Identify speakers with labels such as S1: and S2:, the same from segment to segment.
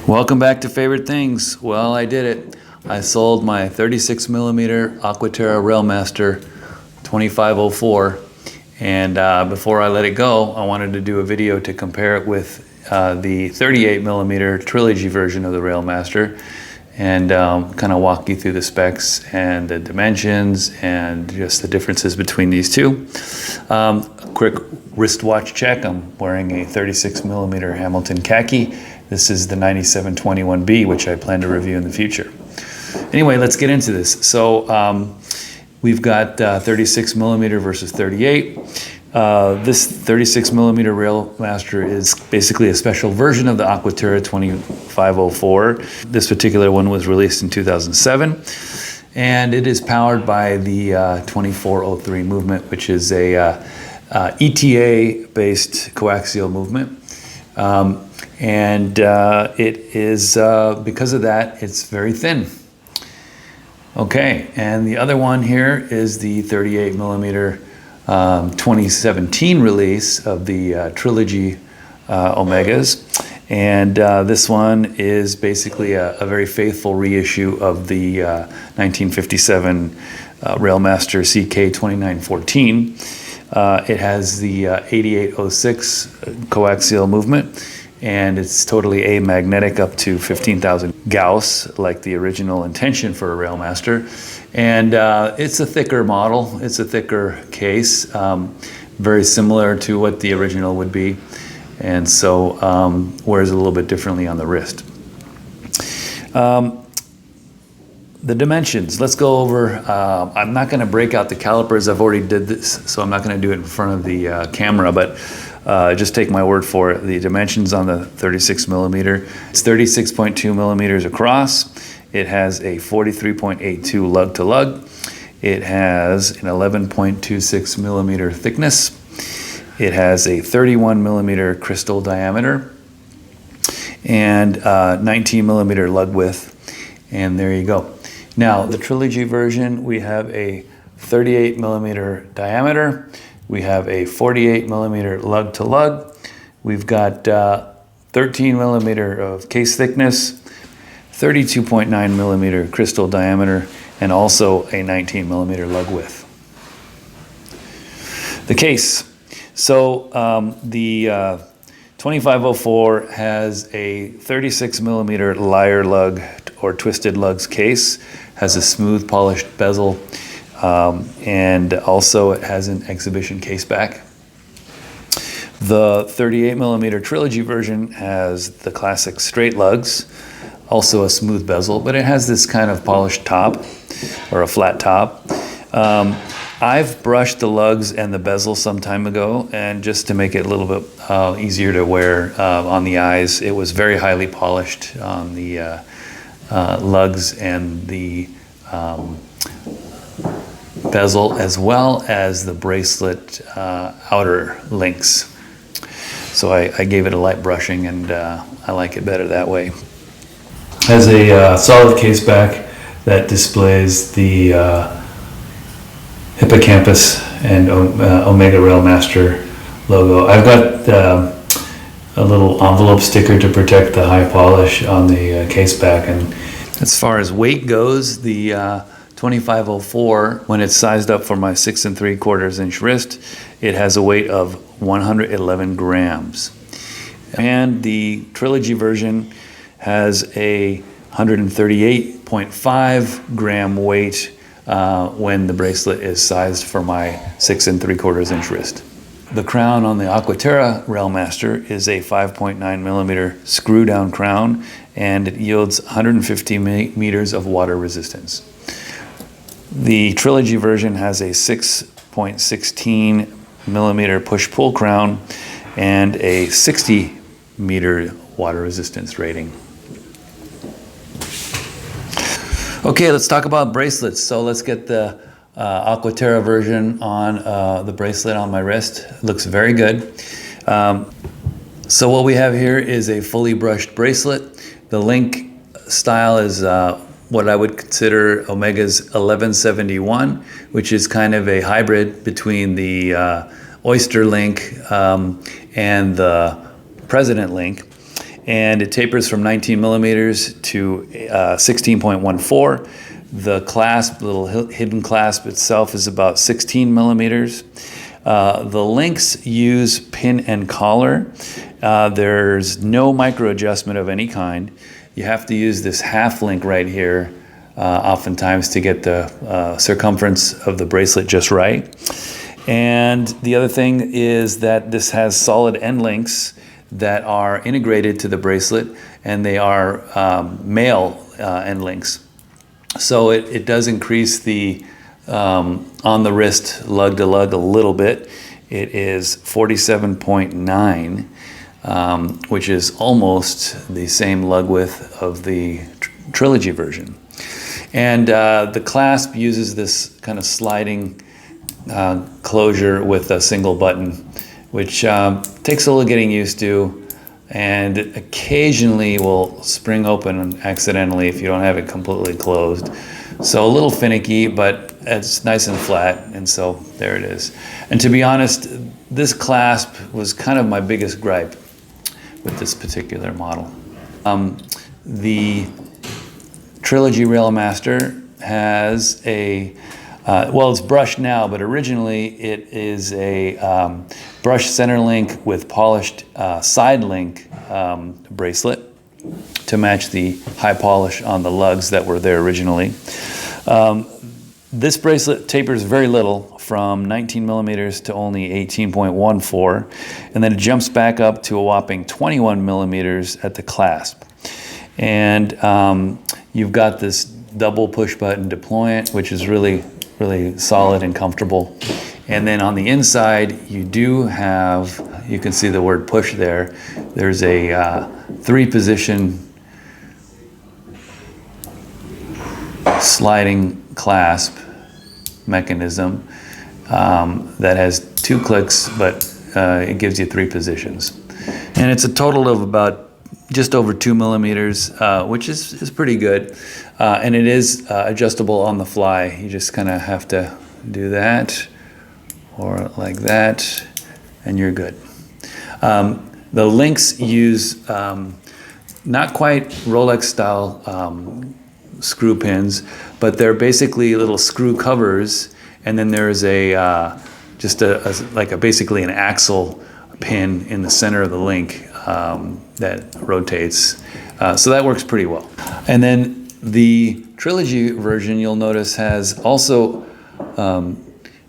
S1: Welcome back to Favorite Things. Well, I did it. I sold my 36 millimeter Aquaterra Railmaster 2504, and before I let it go, I wanted to do a video to compare it with the 38 millimeter Trilogy version of the Railmaster, and kind of walk you through the specs and the dimensions and just the differences between these two. A quick wristwatch check. I'm wearing a 36 millimeter Hamilton khaki. This is the 9721B, which I plan to review in the future. Anyway, let's get into this. So we've got 36 millimeter versus 38. This 36 millimeter Railmaster is basically a special version of the Aquaterra 2504. This particular one was released in 2007, and it is powered by the 2403 movement, which is a ETA-based coaxial movement. It is, because of that, it's very thin. Okay, and the other one here is the 38 millimeter 2017 release of the Trilogy Omegas. And this one is basically a very faithful reissue of the 1957 Railmaster CK2914. It has the 8806 coaxial movement, and it's totally amagnetic up to 15,000 Gauss, like the original intention for a Railmaster. And it's a thicker model, it's a thicker case, very similar to what the original would be, and so wears a little bit differently on the wrist. The dimensions, let's go over. I'm not going to break out the calipers. I've already did this, so I'm not going to do it in front of the camera, but just take my word for it. The dimensions on the 36 millimeter, it's 36.2 millimeters across. It has a 43.82 lug to lug. It has an 11.26 millimeter thickness. It has a 31 millimeter crystal diameter and 19 millimeter lug width. And there you go. Now, the Trilogy version, we have a 38 millimeter diameter. We have a 48 millimeter lug to lug. We've got 13 millimeter of case thickness, 32.9 millimeter crystal diameter, and also a 19 millimeter lug width. The case. So the 2504 has a 36 millimeter lyre lug or twisted lugs case, has a smooth polished bezel, and also it has an exhibition case back. The 38 millimeter Trilogy version has the classic straight lugs, also a smooth bezel, but it has this kind of polished top or a flat top. I've brushed the lugs and the bezel some time ago, and just to make it a little bit easier to wear on the eyes, it was very highly polished on the lugs and the bezel, as well as the bracelet outer links. So I gave it a light brushing, and I like it better that way. Has a solid case back that displays the Hippocampus and Omega Railmaster logo. I've got a little envelope sticker to protect the high polish on the case back. And as far as weight goes, the 2504, when it's sized up for my 6 3/4 inch wrist, it has a weight of 111 grams. And the Trilogy version has a 138.5 gram weight when the bracelet is sized for my 6 3/4 inch wrist. The crown on the Aquaterra Railmaster is a 5.9 millimeter screw down crown, and it yields 150 meters of water resistance. The Trilogy version has a 6.16 millimeter push-pull crown and a 60 meter water resistance rating. Okay, let's talk about bracelets. So let's get the Aquaterra version on the bracelet on my wrist. It looks very good. So what we have here is a fully brushed bracelet. The link style is what I would consider Omega's 1171, which is kind of a hybrid between the Oyster link and the President link. and it tapers from 19 millimeters to 16.14. The clasp, the little hidden clasp itself, is about 16 millimeters. The links use pin and collar. There's no micro adjustment of any kind. You have to use this half link right here, oftentimes, to get the circumference of the bracelet just right. And the other thing is that this has solid end links that are integrated to the bracelet, and they are male end links. So it does increase the on the wrist lug to lug a little bit. It is 47.9, which is almost the same lug width of the Trilogy version. And the clasp uses this kind of sliding closure with a single button, which takes a little getting used to, and occasionally will spring open accidentally if you don't have it completely closed. So a little finicky, but it's nice and flat, and so there it is. And to be honest, this clasp was kind of my biggest gripe with this particular model. The Trilogy Railmaster has a well, it's brushed now, but originally it is a brushed center link with polished side link bracelet to match the high polish on the lugs that were there originally. This bracelet tapers very little, from 19 millimeters to only 18.14, and then it jumps back up to a whopping 21 millimeters at the clasp. And you've got this double push button deployant, which is really solid and comfortable. And then on the inside, you do have, you can see the word push there. There's a 3-position sliding clasp mechanism that has 2 clicks, but it gives you 3 positions. And it's a total of about just over 2 millimeters, which is pretty good. And it is adjustable on the fly. You just kind of have to do that, or like that, and you're good. The links use not quite Rolex style screw pins, but they're basically little screw covers, and then there's a basically an axle pin in the center of the link that rotates. So that works pretty well. And then the Trilogy version, you'll notice, has also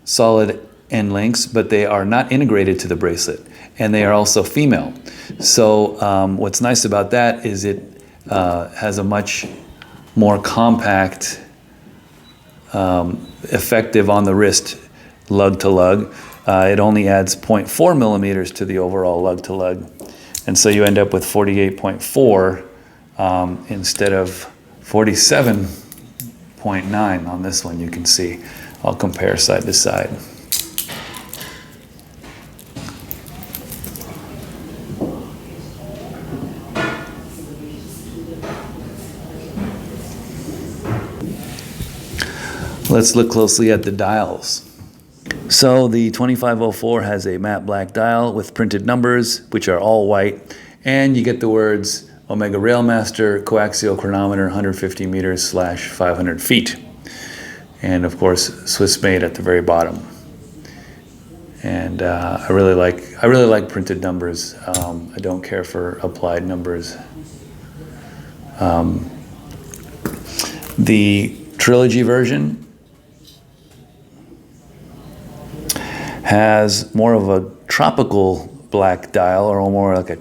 S1: solid end links, but they are not integrated to the bracelet, and they are also female. So what's nice about that is it has a much more compact, effective on the wrist lug to lug. It only adds 0.4 millimeters to the overall lug to lug, and so you end up with 48.4 instead of 47.9 on this one. You can see. I'll compare side to side. Let's look closely at the dials. So the 2504 has a matte black dial with printed numbers, which are all white, and you get the words Omega Railmaster coaxial chronometer 150 meters / 500 feet. And of course, Swiss made at the very bottom. And I really like printed numbers. I don't care for applied numbers. The Trilogy version has more of a tropical black dial, or more like a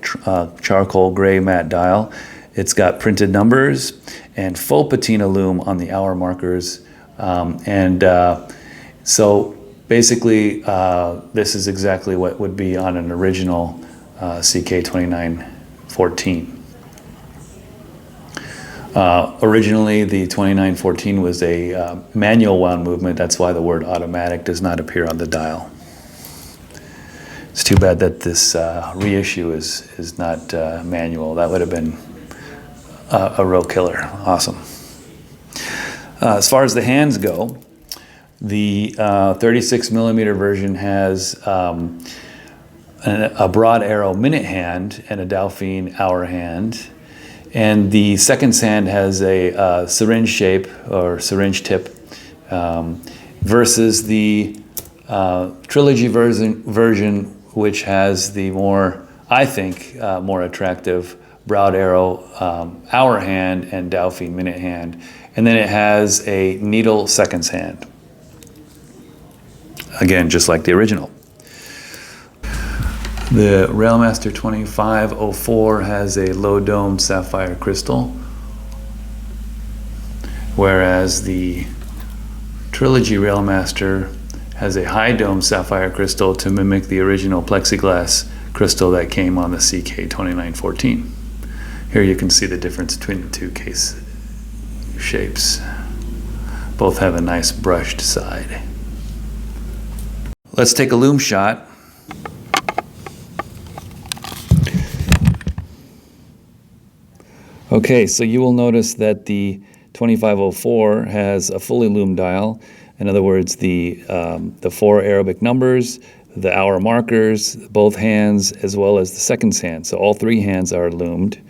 S1: charcoal gray matte dial. It's got printed numbers and faux patina lume on the hour markers. So basically, this is exactly what would be on an original CK2914. Originally, the 2914 was a manual wound movement. That's why the word automatic does not appear on the dial. It's too bad that this reissue is not manual. That would have been a real killer. Awesome. As far as the hands go, the 36 millimeter version has a broad arrow minute hand and a Dauphine hour hand. And the seconds hand has a syringe shape or syringe tip versus the Trilogy version, which has the more, I think, more attractive broad arrow hour hand and Dauphine minute hand. And then it has a needle seconds hand. Again, just like the original. The Railmaster 2504 has a low dome sapphire crystal, whereas the Trilogy Railmaster has a high dome sapphire crystal to mimic the original plexiglass crystal that came on the CK2914. Here you can see the difference between the two case shapes. Both have a nice brushed side. Let's take a lume shot. Okay, so you will notice that the 2504 has a fully lume dial. In other words, the 4 Arabic numbers, the hour markers, both hands, as well as the seconds hand. So all 3 hands are lumed.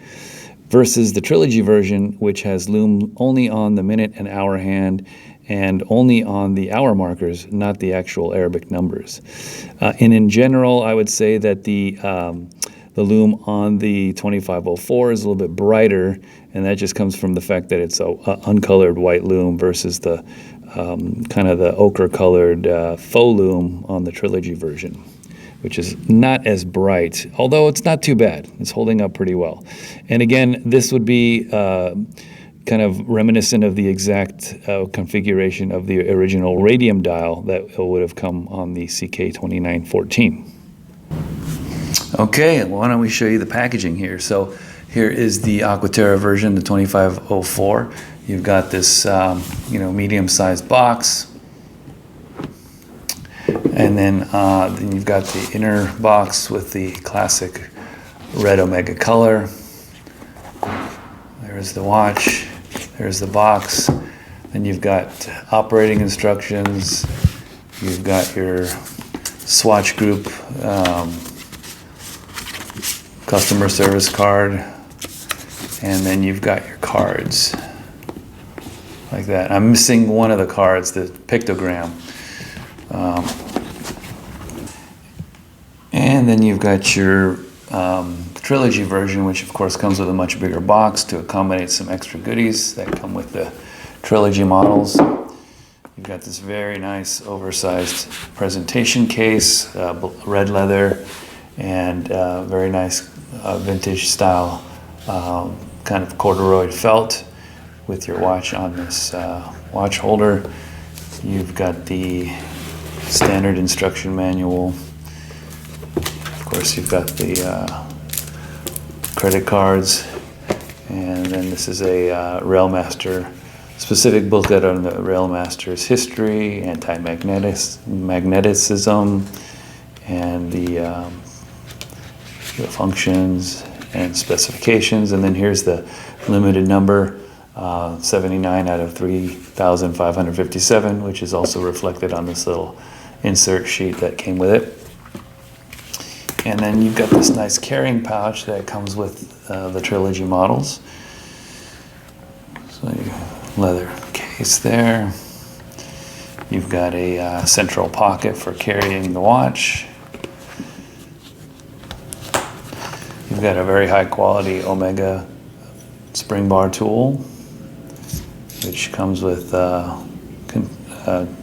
S1: Versus the Trilogy version, which has lume only on the minute and hour hand and only on the hour markers, not the actual Arabic numbers. And in general, I would say that the lume on the 2504 is a little bit brighter, and that just comes from the fact that it's a uncolored white lume versus the kind of the ochre-colored faux lume on the Trilogy version, which is not as bright, although it's not too bad. It's holding up pretty well. And again, this would be kind of reminiscent of the exact configuration of the original radium dial that would have come on the CK2914. Okay, why don't we show you the packaging here. So here is the Aquaterra version, the 2504. You've got this medium-sized box. And then you've got the inner box with the classic red Omega color. There's the watch. There's the box. Then you've got operating instructions. You've got your swatch group customer service card, and then you've got your cards like that. I'm missing one of the cards, the pictogram. And then you've got your Trilogy version, which of course comes with a much bigger box to accommodate some extra goodies that come with the Trilogy models. You've got this very nice oversized presentation case, red leather, and very nice vintage style kind of corduroy felt with your watch on this watch holder. You've got the standard instruction manual. Of course, you've got the credit cards, and then this is a Railmaster specific booklet on the Railmaster's history, anti-magnetism, and the functions and specifications. And then here's the limited number, 79 out of 3,557, which is also reflected on this little insert sheet that came with it. And then you've got this nice carrying pouch that comes with the Trilogy models. So leather case there. You've got a central pocket for carrying the watch. You've got a very high quality Omega spring bar tool, which comes with a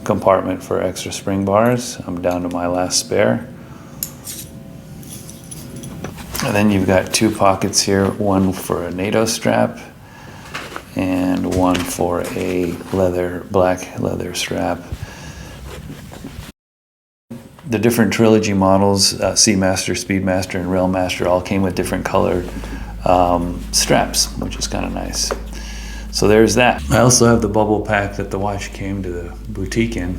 S1: compartment for extra spring bars. I'm down to my last spare. And then you've got 2 pockets here, one for a NATO strap and one for a black leather strap. The different Trilogy models, Seamaster, Speedmaster, and Railmaster, all came with different colored straps, which is kind of nice. So there's that. I also have the bubble pack that the watch came to the boutique in.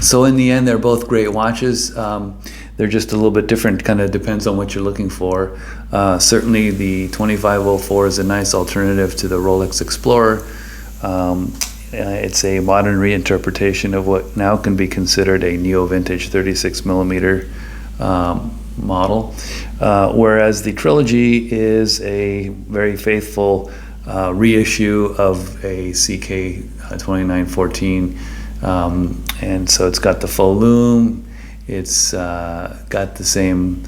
S1: So in the end, they're both great watches. They're just a little bit different, kind of depends on what you're looking for. Certainly the 2504 is a nice alternative to the Rolex Explorer. It's a modern reinterpretation of what now can be considered a neo-vintage 36 millimeter model, whereas the Trilogy is a very faithful reissue of a CK 2914, and so it's got the faux lume, it's got the same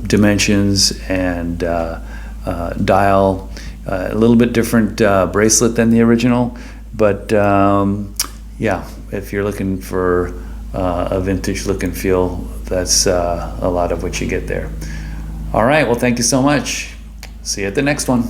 S1: dimensions and dial, a little bit different bracelet than the original, but yeah, if you're looking for a vintage look and feel, that's a lot of what you get there. All right, well, thank you so much. See you at the next one.